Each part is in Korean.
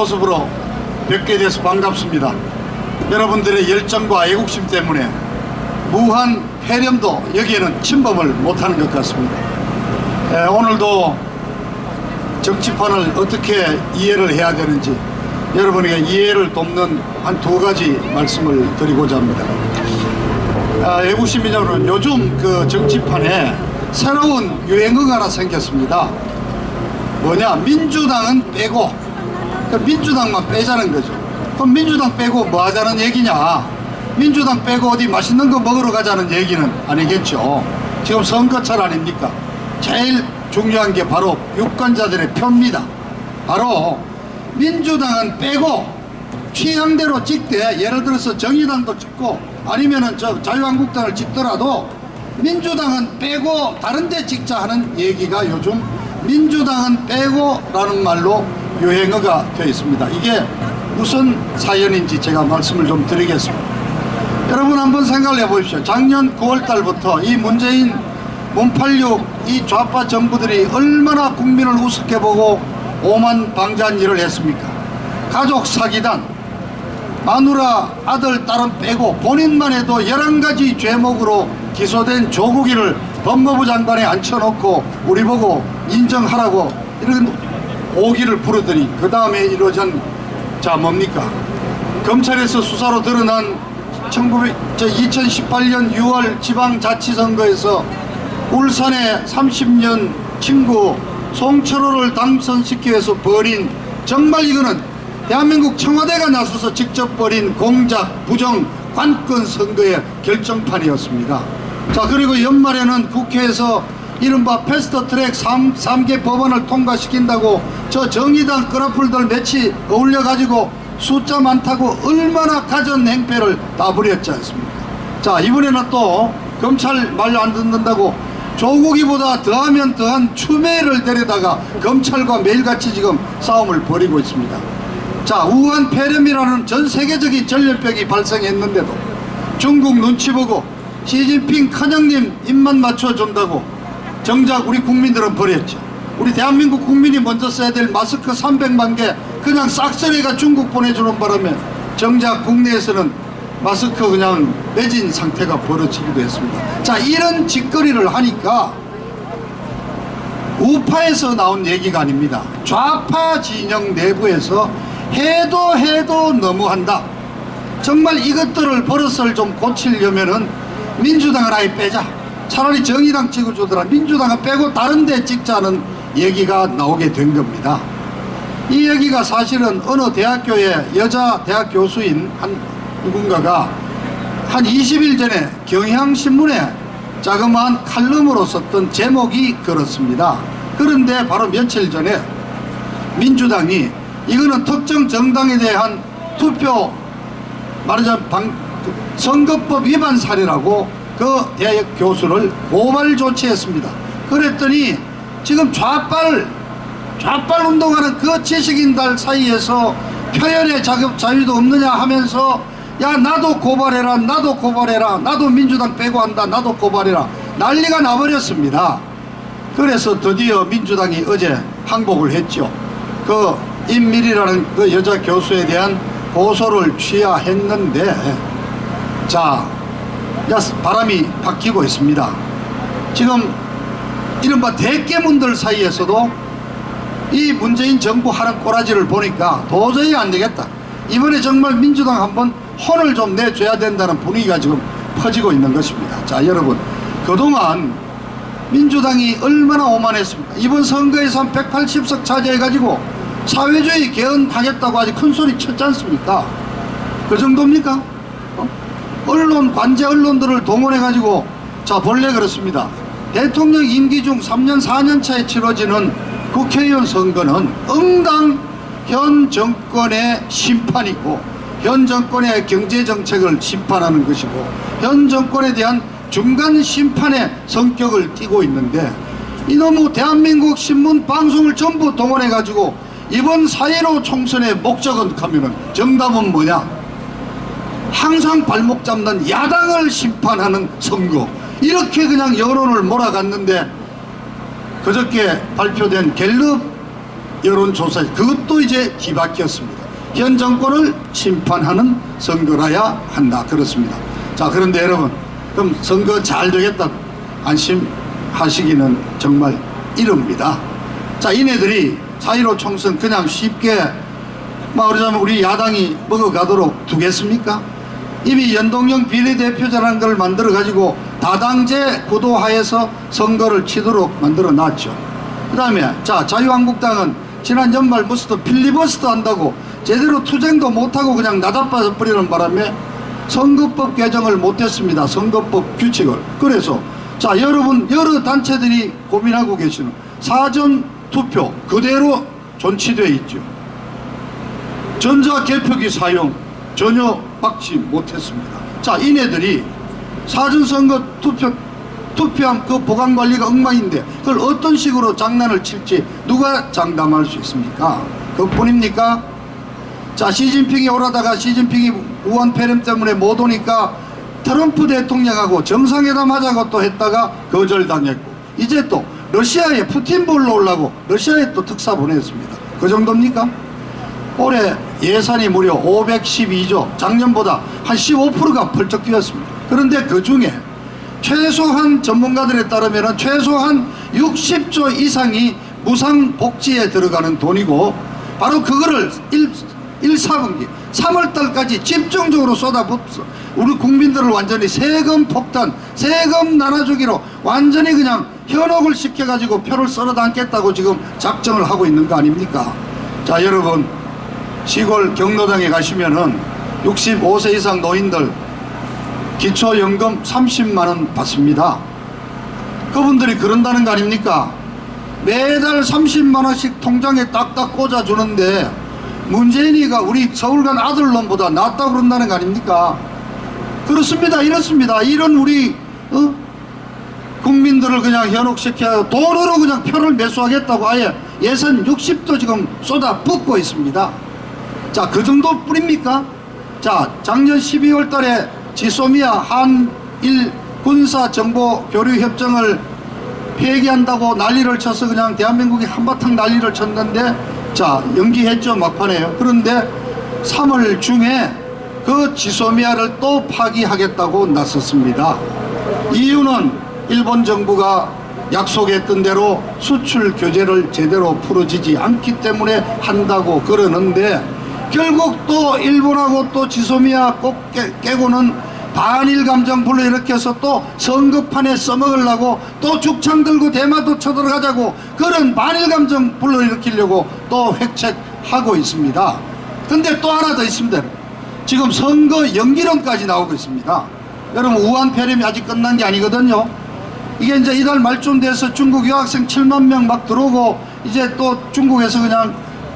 모습으로 뵙게 돼서 반갑습니다. 여러분들의 열정과 애국심 때문에 무한 폐렴도 여기에는 침범을 못하는 것 같습니다. 오늘도 정치판을 어떻게 이해를 해야 되는지 여러분에게 이해를 돕는 한 두 가지 말씀을 드리고자 합니다. 애국심 여러분, 요즘 그 정치판에 새로운 유행어가 하나 생겼습니다. 뭐냐, 민주당은 빼고, 민주당만 빼자는 거죠. 그럼 민주당 빼고 뭐 하자는 얘기냐? 민주당 빼고 어디 맛있는 거 먹으러 가자는 얘기는 아니겠죠. 지금 선거철 아닙니까? 제일 중요한 게 바로 유권자들의 표입니다. 바로 민주당은 빼고 취향대로 찍되, 예를 들어서 정의당도 찍고 아니면은 자유한국당을 찍더라도 민주당은 빼고 다른 데 찍자 하는 얘기가 요즘 민주당은 빼고 라는 말로 유행어가 되어 있습니다. 이게 무슨 사연인지 제가 말씀을 좀 드리겠습니다. 여러분 한번 생각을 해보십시오. 작년 9월 달부터 이 문재인, 문팔육 이 좌파 정부들이 얼마나 국민을 우습게 보고 오만방자한 일을 했습니까? 가족 사기단, 마누라, 아들, 딸은 빼고 본인만 해도 11가지 죄목으로 기소된 조국이를 법무부 장관에 앉혀놓고 우리 보고 인정하라고 이런 오기를 부르더니 그 다음에 이루어진 자 뭡니까? 검찰에서 수사로 드러난 2018년 6월 지방자치선거에서 울산의 30년 친구 송철호를 당선시키기 위해서 벌인, 정말 이거는 대한민국 청와대가 나서서 직접 벌인 공작, 부정, 관권 선거의 결정판이었습니다. 자, 그리고 연말에는 국회에서 이른바 패스트트랙 3개 법안을 통과시킨다고 저 정의당 끄라풀들 몇이 어울려가지고 숫자 많다고 얼마나 가전 행패를 다 부렸지 않습니까? 자, 이번에는 또 검찰 말 안 듣는다고 조국이보다 더하면 더한 추미애를 데려다가 검찰과 매일같이 지금 싸움을 벌이고 있습니다. 자, 우한 폐렴이라는 전 세계적인 전염병이 발생했는데도 중국 눈치 보고 시진핑 큰형님 입만 맞춰준다고 정작 우리 국민들은 버렸죠. 우리 대한민국 국민이 먼저 써야 될 마스크 300만 개 그냥 싹쓸이가 중국 보내주는 바람에 정작 국내에서는 마스크 그냥 매진 상태가 벌어지기도 했습니다. 자, 이런 짓거리를 하니까 우파에서 나온 얘기가 아닙니다. 좌파 진영 내부에서 해도 너무한다. 정말 이것들을 버릇을 좀 고치려면은 민주당을 아예 빼자. 차라리 정의당 찍어주더라. 민주당은 빼고 다른 데 찍자는 얘기가 나오게 된 겁니다. 이 얘기가 사실은 어느 대학교의 여자 대학 교수인 한 누군가가 한 20일 전에 경향신문에 자그마한 칼럼으로 썼던 제목이 그렇습니다. 그런데 바로 며칠 전에 민주당이 이거는 특정 정당에 대한 투표 말하자면 선거법 위반 사례라고 그 대학 교수를 고발 조치했습니다. 그랬더니 지금 좌빨 운동하는 그 지식인들 사이에서 표현의 자유도 없느냐 하면서 야, 나도 고발해라, 나도 고발해라, 나도 민주당 빼고 한다, 나도 고발해라, 난리가 나버렸습니다. 그래서 드디어 민주당이 어제 항복을 했죠. 그 임밀이라는 그 여자 교수에 대한 고소를 취하했는데, 자, 바람이 바뀌고 있습니다. 지금 이른바 대깨문들 사이에서도 이 문재인 정부 하는 꼬라지를 보니까 도저히 안 되겠다. 이번에 정말 민주당 한번 혼을 좀 내줘야 된다는 분위기가 지금 퍼지고 있는 것입니다. 자, 여러분, 그동안 민주당이 얼마나 오만했습니까? 이번 선거에서 한 180석 차지해가지고 사회주의 개헌하겠다고 아주 큰 소리 쳤지 않습니까? 그 정도입니까? 언론, 관제 언론들을 동원해가지고, 자, 본래 그렇습니다. 대통령 임기 중 3년, 4년 차에 치러지는 국회의원 선거는 응당 현 정권의 심판이고, 현 정권의 경제정책을 심판하는 것이고, 현 정권에 대한 중간 심판의 성격을 띠고 있는데, 이놈의 대한민국 신문 방송을 전부 동원해가지고 이번 4.15 총선의 목적은 하면은 정답은 뭐냐? 항상 발목 잡는 야당을 심판하는 선거. 이렇게 그냥 여론을 몰아갔는데, 그저께 발표된 갤럽 여론조사, 그것도 이제 뒤바뀌었습니다. 현 정권을 심판하는 선거라야 한다. 그렇습니다. 자, 그런데 여러분, 그럼 선거 잘 되겠다 안심하시기는 정말 이릅니다. 자, 이네들이 4.15 총선 그냥 쉽게 말하자면 우리 야당이 먹어가도록 두겠습니까? 이미 연동형 비례대표제라는 걸 만들어 가지고 다당제 구도하에서 선거를 치도록 만들어 놨죠. 그 다음에 자, 자유한국당은 지난 연말 무슨 필리버스터 한다고 제대로 투쟁도 못하고 그냥 나다빠져 버리는 바람에 선거법 개정을 못했습니다. 선거법 규칙을. 그래서 자, 여러분 여러 단체들이 고민하고 계시는 사전투표 그대로 존치되어 있죠. 전자개표기 사용 전혀 막지 못했습니다. 자, 이네들이 사전선거 투표함 그 보관관리가 엉망인데 그걸 어떤 식으로 장난을 칠지 누가 장담할 수 있습니까? 그뿐입니까? 자, 시진핑이 오라다가 시진핑이 우한 폐렴 때문에 못 오니까 트럼프 대통령하고 정상회담 하자고 또 했다가 거절당했고 이제 또 러시아에 푸틴 보러 오려고 러시아에 또 특사 보냈습니다. 그 정도입니까? 올해 예산이 무려 512조, 작년보다 한 15%가 펄쩍 뛰었습니다. 그런데 그 중에 최소한 전문가들에 따르면 최소한 60조 이상이 무상복지에 들어가는 돈이고 바로 그거를 1사분기 3월달까지 집중적으로 쏟아붓어 우리 국민들을 완전히 세금 폭탄, 세금 나눠주기로 완전히 그냥 현혹을 시켜가지고 표를 썰어 담겠다고 지금 작정을 하고 있는 거 아닙니까? 자, 여러분 시골 경로당에 가시면은 65세 이상 노인들 기초연금 30만원 받습니다. 그분들이 그런다는 거 아닙니까? 매달 30만원씩 통장에 딱딱 꽂아주는데 문재인이가 우리 서울 간 아들놈보다 낫다고 그런다는 거 아닙니까? 그렇습니다. 이렇습니다. 이런 우리 국민들을 그냥 현혹시켜야 돈으로 그냥 표를 매수하겠다고 아예 예산 60도 지금 쏟아붓고 있습니다. 자, 그 정도뿐입니까? 자, 작년 12월 달에 지소미아 한일 군사정보교류협정을 폐기한다고 난리를 쳐서 그냥 대한민국이 한바탕 난리를 쳤는데 자, 연기했죠. 막판에요. 그런데 3월 중에 그 지소미아를 또 파기하겠다고 나섰습니다. 이유는 일본 정부가 약속했던 대로 수출 규제를 제대로 풀어지지 않기 때문에 한다고 그러는데 결국 또 일본하고 또 지소미아 꼭 깨고는 반일 감정 불러일으켜서 또 선거판에 써먹으려고 또 죽창 들고 대마도 쳐들어가자고 그런 반일 감정 불러일으키려고 또 획책하고 있습니다. 근데 또 하나 더 있습니다. 지금 선거 연기론까지 나오고 있습니다. 여러분 우한 폐렴이 아직 끝난 게 아니거든요. 이게 이제 이달 말쯤 돼서 중국 유학생 7만 명 막 들어오고 이제 또 중국에서 그냥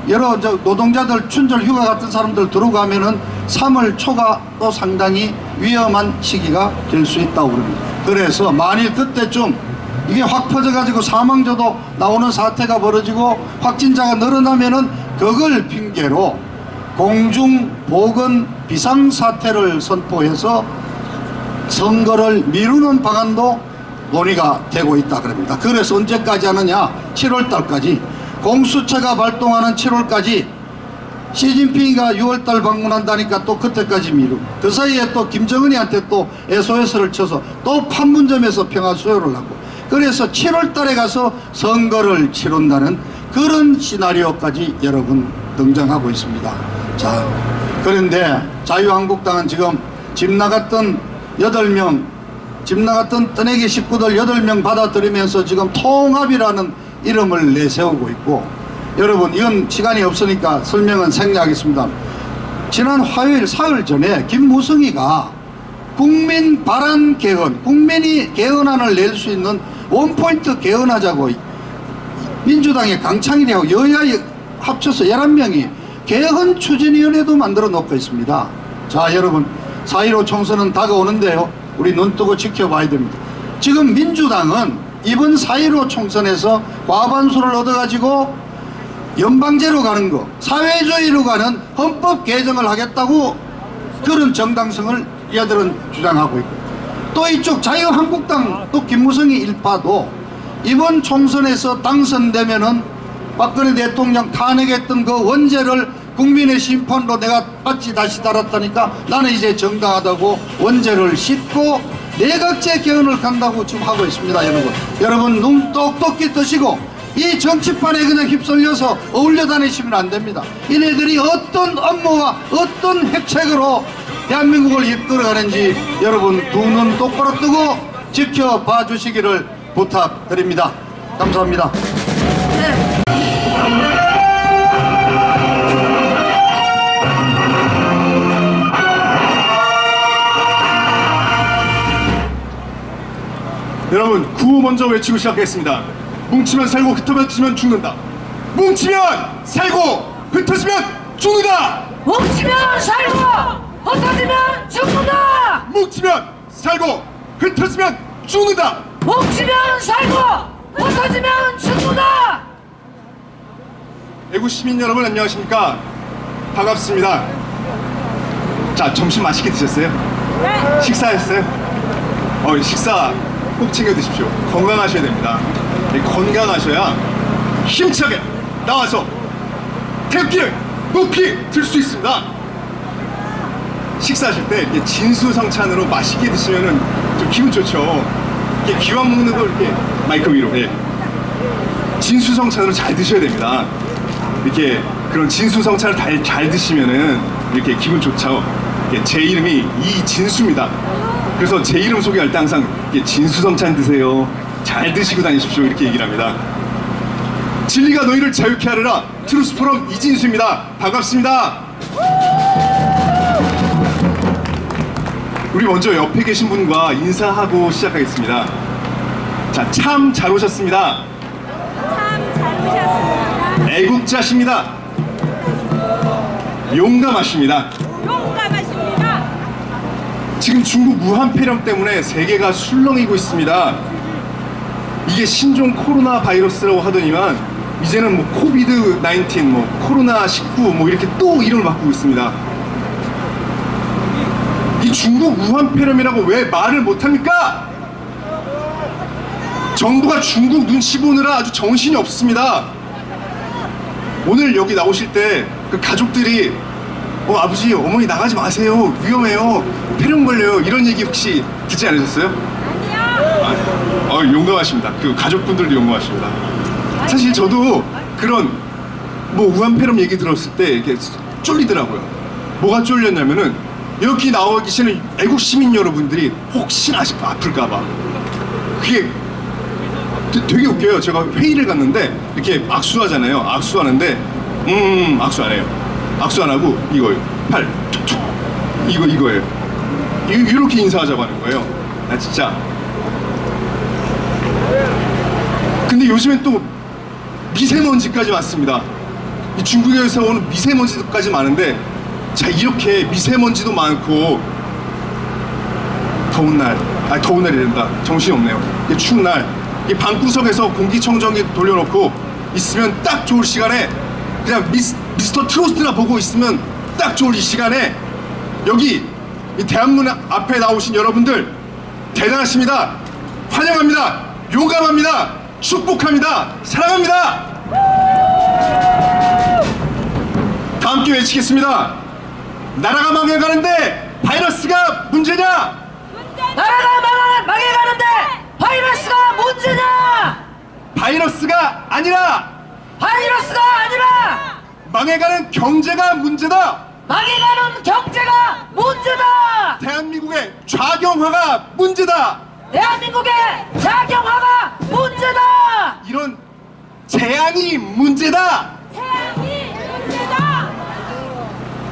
여러 노동자들 춘절 휴가 같은 사람들 들어오고 하면은 3월 초가 또 상당히 위험한 시기가 될 수 있다고 그럽니다. 그래서 만일 그때쯤 이게 확 퍼져가지고 사망자도 나오는 사태가 벌어지고 확진자가 늘어나면은 그걸 핑계로 공중보건 비상사태를 선포해서 선거를 미루는 방안도 논의가 되고 있다 그럽니다. 그래서 언제까지 하느냐? 7월달까지 공수처가 발동하는 7월까지 시진핑이가 6월달 방문한다니까 또 그때까지 미루고 그 사이에 또 김정은이한테 또 SOS를 쳐서 또 판문점에서 평화 수요를 하고 그래서 7월달에 가서 선거를 치른다는 그런 시나리오까지 여러분 등장하고 있습니다. 자, 그런데 자유한국당은 지금 집 나갔던 8명 집 나갔던 떠내기 식구들 8명 받아들이면서 지금 통합이라는 이름을 내세우고 있고 여러분 이건 시간이 없으니까 설명은 생략하겠습니다. 지난 화요일 사흘 전에 김무성이가 국민 발안 개헌 국민이 개헌안을 낼 수 있는 원포인트 개헌하자고 민주당의 강창일이하고 여야 합쳐서 11명이 개헌 추진위원회도 만들어 놓고 있습니다. 자, 여러분 4.15 총선은 다가오는데요. 우리 눈뜨고 지켜봐야 됩니다. 지금 민주당은 이번 4.15 총선에서 과반수를 얻어가지고 연방제로 가는 거 사회주의로 가는 헌법 개정을 하겠다고 그런 정당성을 얘들은 주장하고 있고 또 이쪽 자유한국당 또 김무성이 일파도 이번 총선에서 당선되면은 박근혜 대통령 탄핵했던 그 원죄를 국민의 심판으로 내가 받지 다시 달았다니까 나는 이제 정당하다고 원죄를 싣고 내각제 개헌을 간다고 지금 하고 있습니다. 여러분 눈 똑똑히 뜨시고 이 정치판에 그냥 휩쓸려서 어울려 다니시면 안 됩니다. 이네들이 어떤 업무와 어떤 획책으로 대한민국을 이끌어가는지 여러분 두 눈 똑바로 뜨고 지켜봐 주시기를 부탁드립니다. 감사합니다. 여러분 구호 먼저 외치고 시작하겠습니다. 뭉치면 살고 흩어지면 죽는다. 뭉치면 살고 흩어지면 죽는다. 뭉치면 살고 흩어지면 죽는다. 뭉치면 살고 흩어지면 죽는다. 뭉치면 살고 흩어지면 죽는다. 애국 시민 여러분 안녕하십니까? 반갑습니다. 자, 점심 맛있게 드셨어요? 네. 식사했어요? 식사 꼭 챙겨 드십시오. 건강하셔야 됩니다. 건강하셔야 힘차게 나와서 태극기를 높이 들 수 있습니다. 식사하실 때 이렇게 진수성찬으로 맛있게 드시면은 좀 기분 좋죠. 이렇게 기왕 먹는 거 이렇게 마이크 위로 진수성찬으로 잘 드셔야 됩니다. 이렇게 그런 진수성찬을 잘 드시면은 이렇게 기분 좋죠. 제 이름이 이진수입니다. 그래서 제 이름 소개할 때 항상 진수성찬 드세요. 잘 드시고 다니십시오. 이렇게 얘기를 합니다. 진리가 너희를 자유케 하리라. 트루스포럼 이진수입니다. 반갑습니다. 우리 먼저 옆에 계신 분과 인사하고 시작하겠습니다. 자, 참 잘 오셨습니다. 참 잘 오셨습니다. 애국자십니다. 용감하십니다. 용감하십니다. 지금 중국 우한 폐렴 때문에 세계가 술렁이고 있습니다. 이게 신종 코로나 바이러스라고 하더니만 이제는 코비드 19, 코로나 19 이렇게 또 이름을 바꾸고 있습니다. 이 중국 우한 폐렴이라고 왜 말을 못합니까? 정부가 중국 눈치 보느라 아주 정신이 없습니다. 오늘 여기 나오실 때 그 가족들이 아버지 어머니 나가지 마세요, 위험해요, 폐렴 걸려요, 이런 얘기 혹시 듣지 않으셨어요? 아니요. 용감하십니다. 그 가족분들도 용감하십니다. 사실 저도 그런 우한 폐렴 얘기 들었을 때 이렇게 쫄리더라고요. 뭐가 쫄렸냐면은 여기 나와 계시는 애국 시민 여러분들이 혹시나 아플까봐. 그게 되게 웃겨요. 제가 회의를 갔는데 이렇게 악수하잖아요. 악수하는데 악수 안 해요. 악수 안 하고 이거예요. 팔 툭툭 이거예요. 이렇게 인사하자고 하는 거예요. 나 진짜. 근데 요즘엔 또 미세먼지까지 왔습니다. 이 중국에서 오는 미세먼지까지 많은데, 자, 이렇게 미세먼지도 많고 더운 날이란다. 정신이 없네요. 추운 날 이 방구석에서 공기청정기 돌려놓고 있으면 딱 좋을 시간에 그냥 미스터 트로스트나 보고 있으면 딱 좋을 이 시간에 여기 이 대한문 앞에 나오신 여러분들 대단하십니다. 환영합니다. 용감합니다. 축복합니다. 사랑합니다. 다 함께 외치겠습니다. 나라가 망해가는데 바이러스가 문제냐? 나라가 망해가는데 바이러스가 문제냐? 바이러스가 아니라 망해가는 경제가 문제다. 망해가는 경제가 문제다. 대한민국의 좌경화가 문제다. 대한민국의 자경화가 문제다. 이런 재앙이 문제다. 태양이 문제다.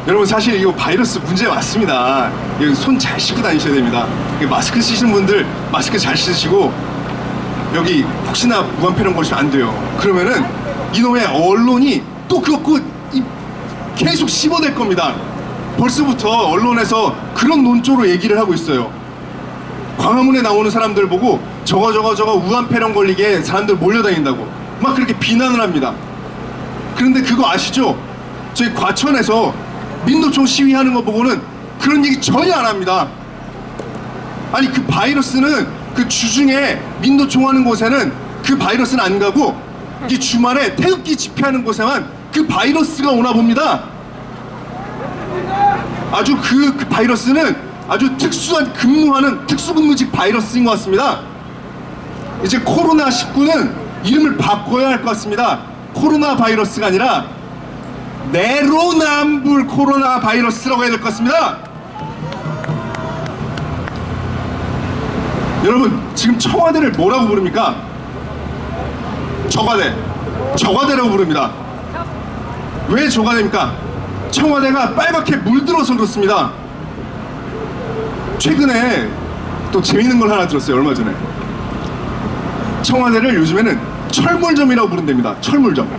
여러분, 사실 이거 바이러스 문제 맞습니다. 손 잘 씻고 다니셔야 됩니다. 마스크 쓰시는 분들 마스크 잘 쓰시고, 여기 혹시나 무한폐렴 걸리시면 안 돼요. 그러면은 이놈의 언론이 또 그거 계속 씹어댈 겁니다. 벌써부터 언론에서 그런 논조로 얘기를 하고 있어요. 광화문에 나오는 사람들 보고 저거 우한폐렴 걸리게 사람들 몰려다닌다고 막 그렇게 비난을 합니다. 그런데 그거 아시죠? 저희 과천에서 민노총 시위하는 거 보고는 그런 얘기 전혀 안 합니다. 아니, 그 바이러스는 그 주중에 민노총 하는 곳에는 그 바이러스는 안 가고 이 주말에 태극기 집회하는 곳에만 그 바이러스가 오나 봅니다. 아주 그 바이러스는 아주 특수한 근무하는 특수근무직 바이러스인 것 같습니다. 이제 코로나19는 이름을 바꿔야 할 것 같습니다. 코로나 바이러스가 아니라 내로남불 코로나 바이러스라고 해야 될 것 같습니다. 여러분, 지금 청와대를 뭐라고 부릅니까? 저과대라고 부릅니다. 왜 저과대입니까? 청와대가 빨갛게 물들어서 그렇습니다. 최근에 또 재밌는 걸 하나 들었어요. 얼마 전에 청와대를 요즘에는 철물점이라고 부른답니다. 철물점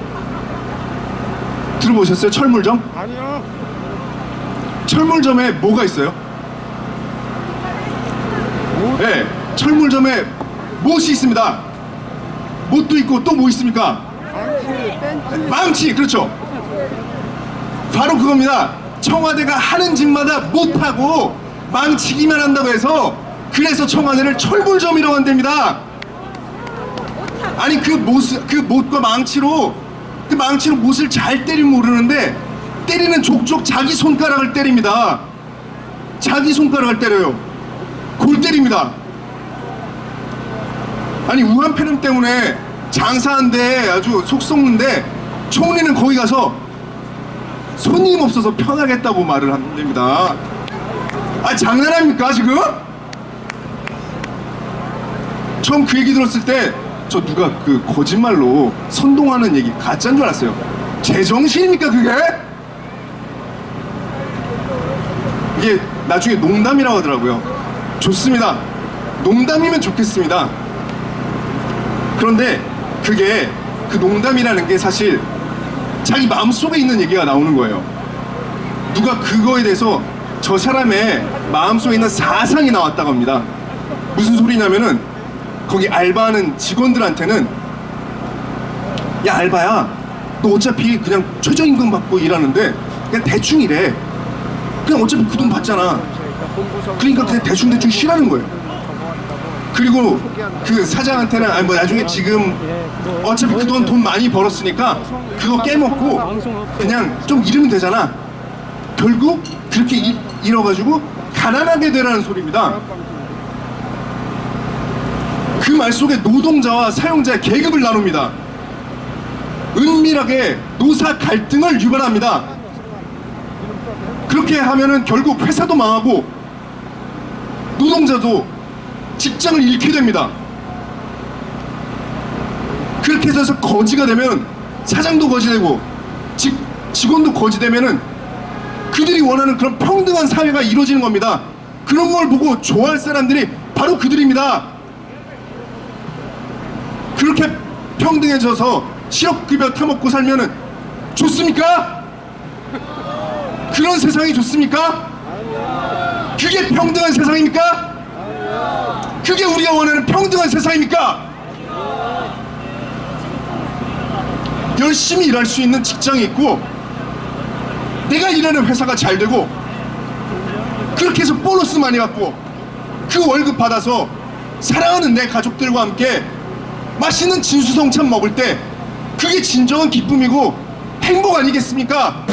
들어보셨어요? 철물점? 아니요. 철물점에 뭐가 있어요? 네, 철물점에 못이 있습니다. 못도 있고 또 뭐 있습니까? 망치, 그렇죠. 바로 그겁니다. 청와대가 하는 짓마다 못하고 망치기만 한다고 해서 그래서 청와대를 철물점이라고 한답니다. 아니 그 못과 망치로 못을 잘 때리면 모르는데 때리는 족족 자기 손가락을 때립니다. 자기 손가락을 때려요. 골 때립니다. 아니 우한폐렴 때문에 장사하는데 아주 속 썩는데 총리는 거기 가서 손님 없어서 편하겠다고 말을 한답니다. 아 장난합니까 지금? 처음 그 얘기 들었을 때 저 누가 그 거짓말로 선동하는 얘기 가짜인 줄 알았어요. 제정신입니까 그게? 이게 나중에 농담이라고 하더라고요. 좋습니다. 농담이면 좋겠습니다. 그런데 그게 그 농담이라는 게 사실 자기 마음속에 있는 얘기가 나오는 거예요. 누가 그거에 대해서 저 사람의 마음속에 있는 사상이 나왔다고 합니다. 무슨 소리냐면은 거기 알바하는 직원들한테는 야 알바야 너 어차피 그냥 최저임금 받고 일하는데 그냥 대충 일해. 그냥 어차피 그 돈 받잖아. 그러니까 그냥 대충 쉬라는 거예요. 그리고 그 사장한테는 아니 뭐 나중에 지금 어차피 그 돈 많이 벌었으니까 그거 깨먹고 그냥 좀 잃으면 되잖아. 결국 그렇게 잃어가지고 가난하게 되라는 소리입니다. 그 말 속에 노동자와 사용자의 계급을 나눕니다. 은밀하게 노사 갈등을 유발합니다. 그렇게 하면은 결국 회사도 망하고 노동자도 직장을 잃게 됩니다. 그렇게 해서 거지가 되면 사장도 거지되고 직원도 거지되면은 그들이 원하는 그런 평등한 사회가 이루어지는 겁니다. 그런 걸 보고 좋아할 사람들이 바로 그들입니다. 그렇게 평등해져서 실업급여 타먹고 살면은 좋습니까? 그런 세상이 좋습니까? 그게 평등한 세상입니까? 그게 우리가 원하는 평등한 세상입니까? 열심히 일할 수 있는 직장이 있고 내가 일하는 회사가 잘 되고 그렇게 해서 보너스 많이 받고 그 월급 받아서 사랑하는 내 가족들과 함께 맛있는 진수성찬 먹을 때 그게 진정한 기쁨이고 행복 아니겠습니까?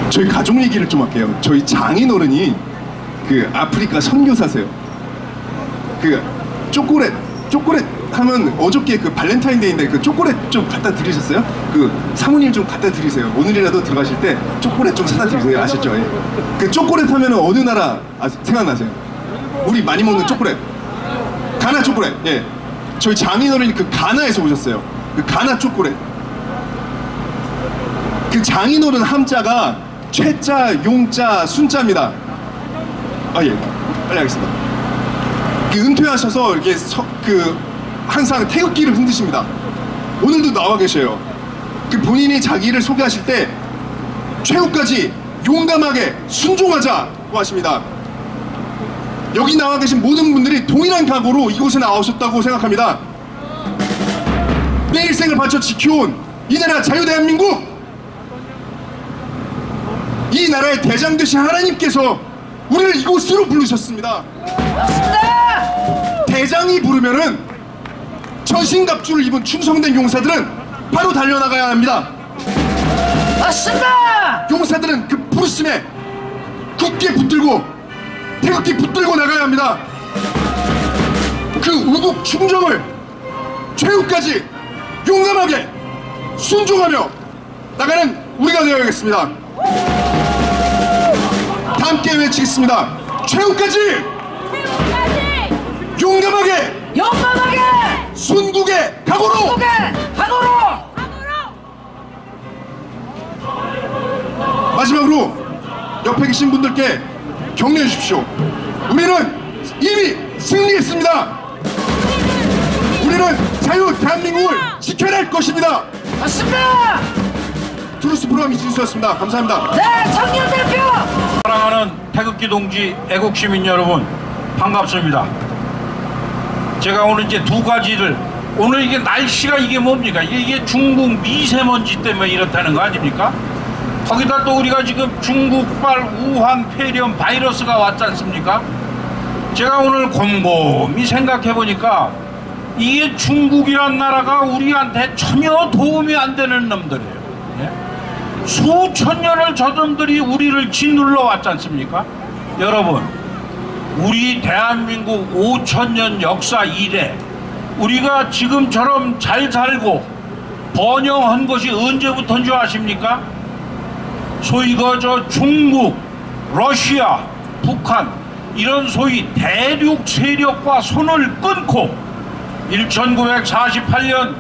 저희 가족 얘기를 좀 할게요. 저희 장인어른이 그 아프리카 선교사세요. 그 초콜릿 하면 어저께 그 발렌타인데이인데 그 초콜릿 좀 갖다 드리셨어요? 그 사모님 좀 갖다 드리세요. 오늘이라도 들어가실 때 초콜릿 좀 사다 드리세요. 아셨죠? 예. 그 초콜릿 하면은 어느 나라 생각나세요? 우리 많이 먹는 초콜릿. 가나 초콜릿. 예. 저희 장인어른이 그 가나에서 오셨어요. 그 가나 초콜릿. 그 장인어른 함자가 최자, 용자, 순자입니다. 아 예. 빨리 하겠습니다. 그 은퇴하셔서 이렇게 항상 태극기를 흔드십니다. 오늘도 나와 계셔요. 그 본인이 자기를 소개하실 때 최후까지 용감하게 순종하자고 하십니다. 여기 나와 계신 모든 분들이 동일한 각오로 이곳에 나오셨다고 생각합니다. 내 일생을 바쳐 지켜온 이 나라 자유대한민국, 이 나라의 대장 되신 하나님께서 우리를 이곳으로 부르셨습니다. 맞습니다. 대장이 부르면은 전신갑주를 입은 충성된 용사들은 바로 달려나가야 합니다. 맞습니다. 용사들은 그 부르심에 굳게 붙들고 태극기 붙들고 나가야 합니다. 그 우국 충정을 최후까지 용감하게 순종하며 나가는 우리가 되어야겠습니다. 다 함께 외치겠습니다. 최후까지 최후까지 용감하게 용감하게 순국의 각오로 국의 각오로 마지막으로 옆에 계신 분들께 격려해 주십시오. 우리는 이미 승리했습니다. 우리는 자유 대한민국을 지켜낼 것입니다. 맞습니다. 트루스 프로그램 이진수였습니다. 감사합니다. 네, 청년 대표. 사랑하는 태극기 동지 애국 시민 여러분, 반갑습니다. 제가 오늘 이제 두 가지를, 오늘 이게 날씨가 이게 뭡니까? 이게 중국 미세먼지 때문에 이렇다는 거 아닙니까? 거기다 또 우리가 지금 중국발 우한 폐렴 바이러스가 왔지 않습니까? 제가 오늘 곰곰이 생각해 보니까 이게 중국이란 나라가 우리한테 전혀 도움이 안 되는 놈들이에요. 예? 수천 년을 저놈들이 우리를 짓눌러 왔지 않습니까? 여러분, 우리 대한민국 5,000년 역사 이래 우리가 지금처럼 잘 살고 번영한 것이 언제부터인 줄 아십니까? 소위 저 중국, 러시아, 북한 이런 소위 대륙 세력과 손을 끊고 1948년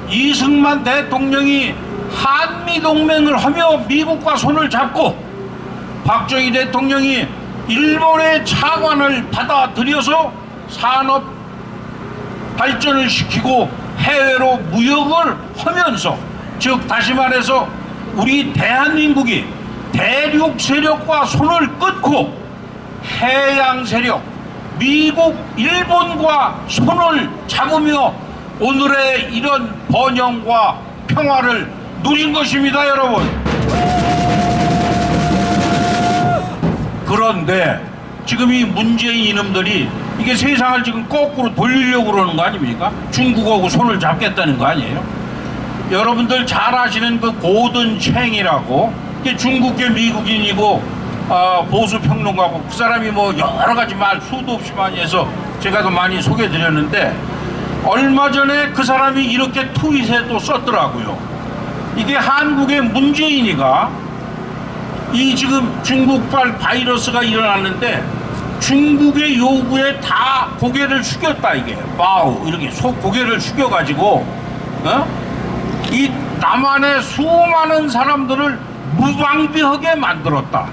이승만 대통령이 한미동맹을 하며 미국과 손을 잡고 박정희 대통령이 일본의 차관을 받아들여서 산업 발전을 시키고 해외로 무역을 하면서, 즉 다시 말해서 우리 대한민국이 대륙 세력과 손을 끊고 해양 세력 미국, 일본과 손을 잡으며 오늘의 이런 번영과 평화를 누린 것입니다, 여러분. 그런데 지금 이 문재인 이놈들이 이게 세상을 지금 거꾸로 돌리려고 그러는 거 아닙니까? 중국하고 손을 잡겠다는 거 아니에요? 여러분들 잘 아시는 그 고든 챙이라고, 이게 중국계 미국인이고 보수 평론가고, 그 사람이 뭐 여러 가지 말 수도 없이 많이 해서 제가 더 많이 소개해드렸는데, 얼마 전에 그 사람이 이렇게 트윗에 또 썼더라고요. 이게 한국의 문재인이가 이 지금 중국발 바이러스가 일어났는데 중국의 요구에 다 고개를 숙였다. 이게 바우 이렇게 고개를 숙여가지고 이 남한의 수많은 사람들을 무방비하게 만들었다,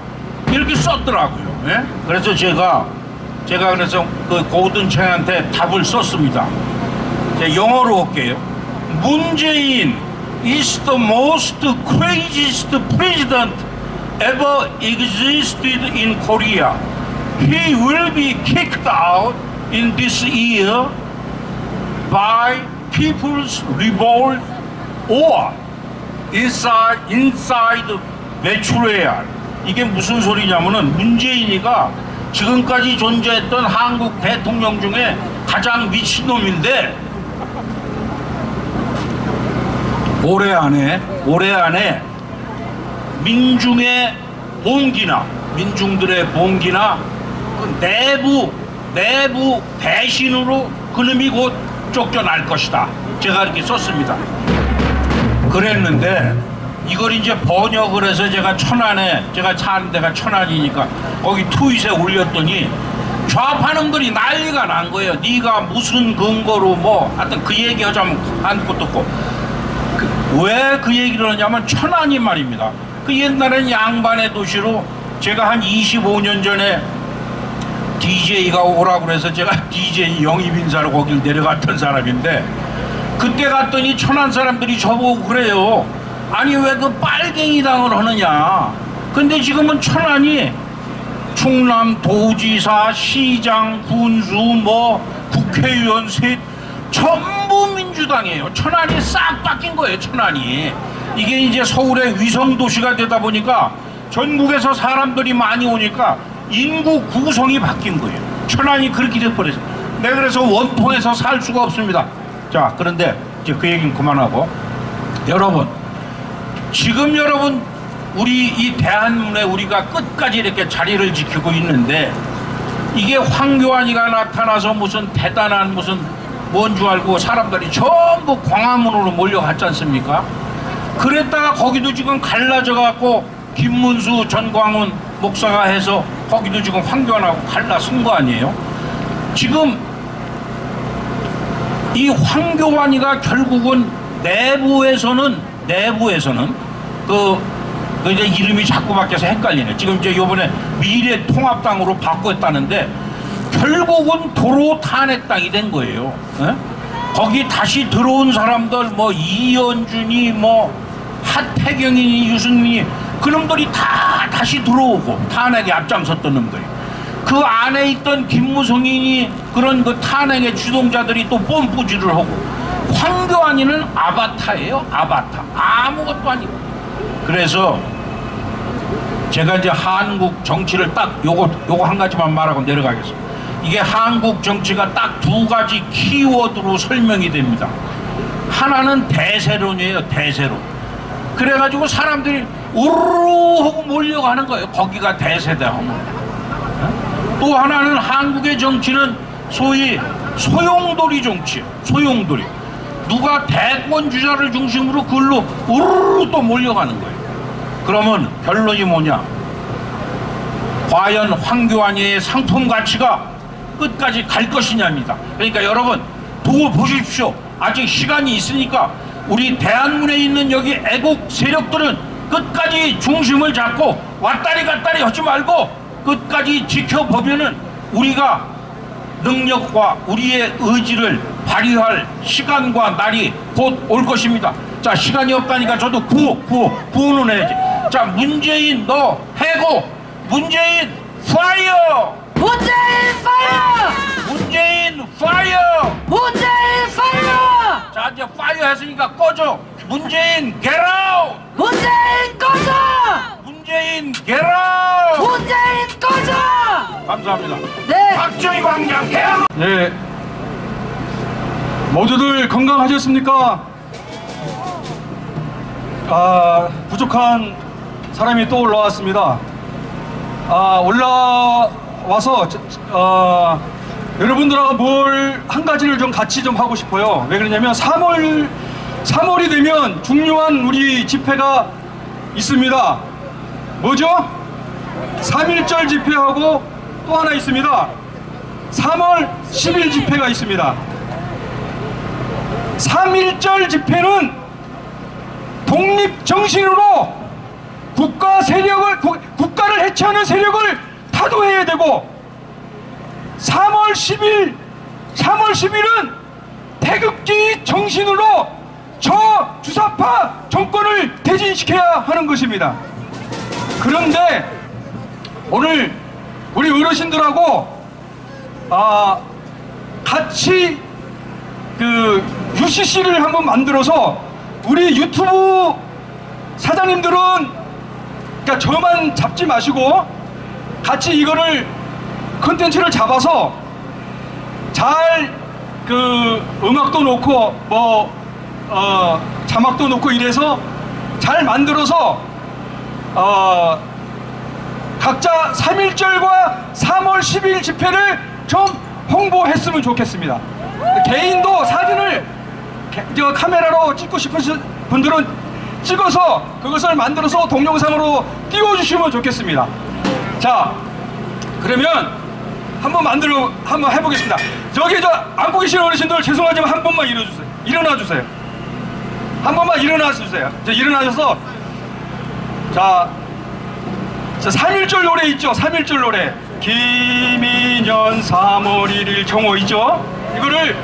이렇게 썼더라고요. 예? 그래서 제가 그래서 그 고든 챙한테 답을 썼습니다. 영어로 할게요. 문재인 is the most craziest president ever existed in Korea. He will be kicked out in this year by people's revolt or inside betrayal. 이게 무슨 소리냐면은 문재인이가 지금까지 존재했던 한국 대통령 중에 가장 미친놈인데 올해 안에 민중의 봉기나 민중들의 봉기나 그 내부 배신으로 그놈이 곧 쫓겨날 것이다. 제가 이렇게 썼습니다. 그랬는데 이걸 이제 번역을 해서 제가 천안에, 제가 사는 데가 천안이니까 거기 트윗에 올렸더니 좌파놈들이 난리가 난 거예요. 네가 무슨 근거로 뭐 하여튼 그 얘기 하자면 한 것도 없고, 왜 그 얘기를 하냐면 천안이 말입니다. 그 옛날엔 양반의 도시로 제가 한 25년 전에 DJ가 오라고 그래서 제가 DJ 영입인사로 거길 내려갔던 사람인데, 그때 갔더니 천안 사람들이 저보고 그래요. 아니 왜 그 빨갱이당을 하느냐. 근데 지금은 천안이 충남 도지사, 시장, 군수, 뭐 국회의원 셋 전부 민주당이에요. 천안이 싹 바뀐 거예요. 천안이 이게 이제 서울의 위성도시가 되다 보니까 전국에서 사람들이 많이 오니까 인구 구성이 바뀐 거예요. 천안이 그렇게 돼버렸어요. 내가 그래서 원통에서 살 수가 없습니다. 자, 그런데 이제 그 얘기는 그만하고, 여러분, 지금 여러분 우리 이 대한민국에 우리가 끝까지 이렇게 자리를 지키고 있는데 이게 황교안이가 나타나서 무슨 대단한 무슨 뭔 줄 알고 사람들이 전부 광화문으로 몰려갔지 않습니까? 그랬다가 거기도 지금 갈라져 갖고 김문수 전광훈 목사가 해서 거기도 지금 황교안하고 갈라선 거 아니에요? 지금 이 황교안이가 결국은 내부에서는 그 이제 이름이 자꾸 바뀌어서 헷갈리네. 지금 이제 요번에 미래통합당으로 바꿨다는데 결국은 도로 탄핵당이 된 거예요. 에? 거기 다시 들어온 사람들 뭐 이현준이 뭐 하태경이니 유승민이 그놈들이 다 다시 들어오고 탄핵에 앞장섰던 놈들이 그 안에 있던 김무성이니 그런 그 탄핵의 주동자들이 또 뽐뿌질을 하고 황교안이는 아바타예요. 아바타. 아무것도 아니고. 그래서 제가 이제 한국 정치를 딱 요거 한 가지만 말하고 내려가겠습니다. 이게 한국 정치가 딱 두 가지 키워드로 설명이 됩니다. 하나는 대세론이에요. 대세론. 그래가지고 사람들이 우르르 하고 몰려가는 거예요. 거기가 대세다 하면. 또 하나는 한국의 정치는 소위 소용돌이 정치예요. 소용돌이. 누가 대권 주자를 중심으로 그걸로 우르르 또 몰려가는 거예요. 그러면 결론이 뭐냐? 과연 황교안의 상품 가치가 끝까지 갈 것이냐입니다. 그러니까 여러분 두고 보십시오. 아직 시간이 있으니까 우리 대한민국에 있는 여기 애국 세력들은 끝까지 중심을 잡고 왔다리 갔다리 하지 말고 끝까지 지켜보면은 우리가 능력과 우리의 의지를 발휘할 시간과 날이 곧 올 것입니다. 자, 시간이 없다니까 저도 구호는 해야지. 자, 문재인 너 해고, 문재인 파이어, 문재인 파이어! 문재인 파이어. 문재인 파이어! 자, 이제 파이어 했으니까 꺼져. 문재인 get out. 문재인 꺼져! 문재인 get out. 문재인 꺼져! 감사합니다. 네. 박정희 광장 개항. 네, 모두들 건강하셨습니까? 부족한 사람이 또 올라왔습니다. 올라와서 여러분들하고 뭘 한 가지를 좀 같이 좀 하고 싶어요. 왜 그러냐면 3월이 되면 중요한 우리 집회가 있습니다. 뭐죠? 3.1절 집회하고 또 하나 있습니다. 3월 10일 집회가 있습니다. 3.1절 집회는 독립정신으로 국가를 해체하는 세력을 타도해야 되고 3월 10일은 태극기 정신으로 저 주사파 정권을 퇴진시켜야 하는 것입니다. 그런데 오늘 우리 어르신들하고 같이 그 UCC를 한번 만들어서 우리 유튜브 사장님들은 그러니까 저만 잡지 마시고 같이 이거를 컨텐츠를 잡아서 잘 그 음악도 놓고 뭐 자막도 놓고 이래서 잘 만들어서 각자 3.1절과 3월 10일 집회를 좀 홍보했으면 좋겠습니다. 개인도 사진을 카메라로 찍고 싶으신 분들은 찍어서 그것을 만들어서 동영상으로 띄워주시면 좋겠습니다. 자, 그러면 한번 해보겠습니다. 저기 저 앉고 계신 어르신들 죄송하지만 한 번만 일어나 주세요. 한 번만 일어나 주세요. 일어나셔서 자 3.1절 노래 있죠? 3.1절 노래 김인현 3월 1일 정오 있죠? 이거를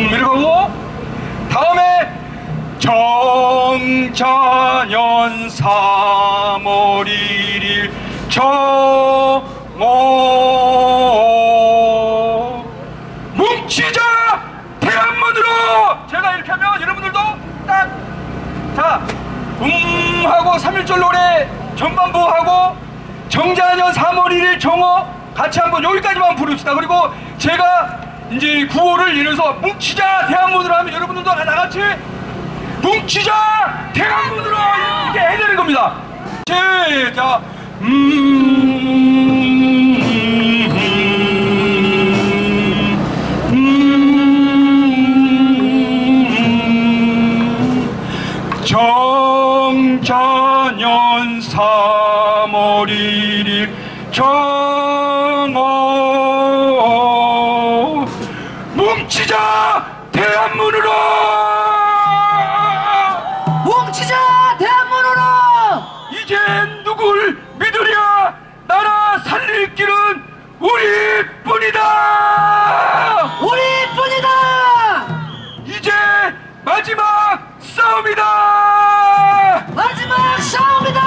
이렇게 하고 다음에 정자년 3월 1일 정오 뭉치자 대한민으로 제가 이렇게 하면 여러분들도 딱 자 하고 3.1절 노래 전반부 하고 경자년 3월 1일 정오 같이 한번 여기까지만 부릅시다. 그리고 제가 이제 구호를 이래서 뭉치자 대한문으로 하면 여러분들도 다 같이 뭉치자 대한문으로 이렇게 해야 되는 겁니다. 시작. 경자년 3월 1일 정오 뭉치자 대한문으로 뭉치자 대한문으로 이젠 누굴 믿으랴 나라 살릴 길은 우리뿐이다 우리뿐이다. 이제 마지막 싸움이다 마지막 싸움이다.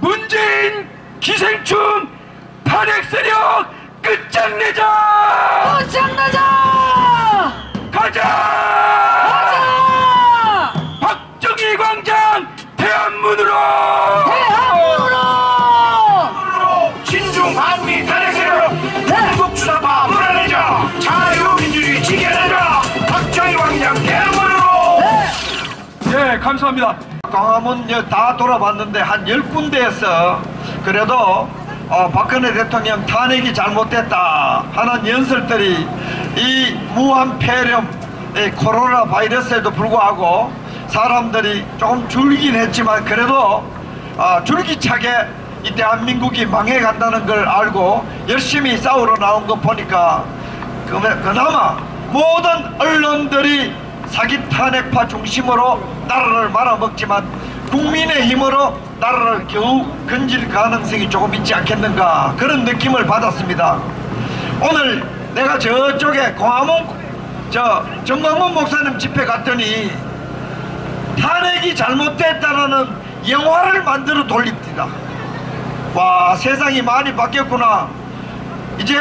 문재인 기생충 탄핵 세력 끝장내자 끝장나자. 가자 가자. 박정희 광장 대한문으로 대한문으로. 진중 반미 탄핵 세력 한국 주사파 몰아내자 자유민주주의 지켜내자 박정희 광장 대한문으로. 예 감사합니다. 광화문 다 돌아봤는데 한 10군데에서 그래도 박근혜 대통령 탄핵이 잘못됐다 하는 연설들이 이 무한 폐렴 코로나 바이러스에도 불구하고 사람들이 조금 줄긴 했지만 그래도 줄기차게 이 대한민국이 망해간다는 걸 알고 열심히 싸우러 나온 거 보니까 그나마 모든 언론들이 사기 탄핵파 중심으로 나라를 말아먹지만 국민의 힘으로 나라를 겨우 건질 가능성이 조금 있지 않겠는가 그런 느낌을 받았습니다. 오늘 내가 저쪽에 광화문 정광문 목사님 집회 갔더니 탄핵이 잘못됐다는 영화를 만들어 돌립니다. 와 세상이 많이 바뀌었구나. 이제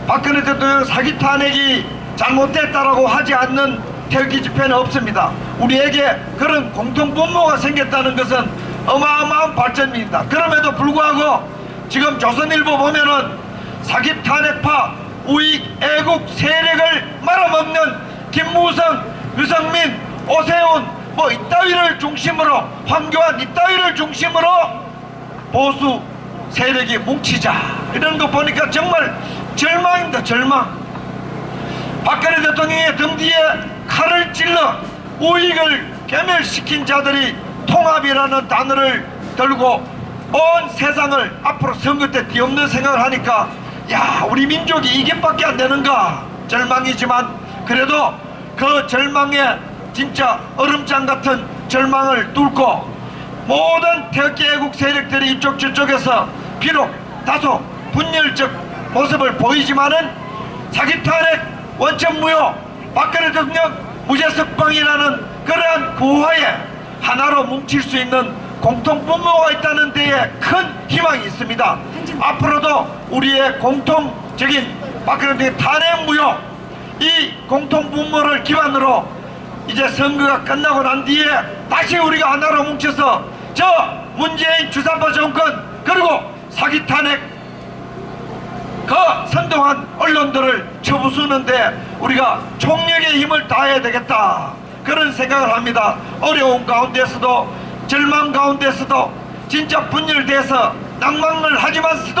박근혜 대통령 사기 탄핵이 잘못됐다라고 하지 않는 태극기 집회는 없습니다. 우리에게 그런 공통분모가 생겼다는 것은 어마어마한 발전입니다. 그럼에도 불구하고 지금 조선일보 보면은 사기 탄핵파 우익 애국 세력을 말아먹는 김무성, 유승민, 오세훈 뭐 이따위를 중심으로 황교안 이따위를 중심으로 보수 세력이 뭉치자 이런 거 보니까 정말 절망입니다. 절망. 박근혜 대통령의 등 뒤에 칼을 찔러 우익을 괴멸시킨 자들이 통합이라는 단어를 들고 온 세상을 앞으로 선거 때 뒤엎는 생각을 하니까 야 우리 민족이 이게밖에 안 되는가 절망이지만 그래도 그 절망에 진짜 얼음장 같은 절망을 뚫고 모든 태극기 애국 세력들이 이쪽 저쪽에서 비록 다소 분열적 모습을 보이지만은 사기 탄핵 원천 무효 박근혜 대통령 무죄 석방이라는 그러한 구호에 하나로 뭉칠 수 있는 공통분모가 있다는 데에 큰 희망이 있습니다. 앞으로도 우리의 공통적인 박근혜 대통령 탄핵 무효 이 공통분모를 기반으로 이제 선거가 끝나고 난 뒤에 다시 우리가 하나로 뭉쳐서 저 문재인 주사파 정권 그리고 사기 탄핵 그 선동한 언론들을 쳐부수는데 우리가 총력의 힘을 다해야 되겠다 그런 생각을 합니다. 어려운 가운데서도 절망 가운데서도 진짜 분열돼서 낭망을 하지만서도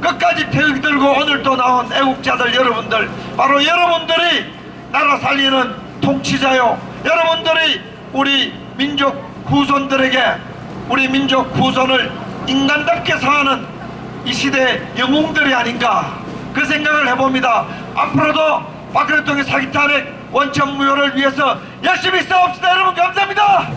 끝까지 태극기 들고 오늘 또 나온 애국자들 여러분들 바로 여러분들이 나라 살리는 통치자요. 여러분들이 우리 민족 후손들에게 우리 민족 후손을 인간답게 사는 이 시대의 영웅들이 아닌가 그 생각을 해봅니다. 앞으로도 박근혜 대통령 사기 탄핵 원천 무효를 위해서 열심히 싸웁시다. 여러분 감사합니다.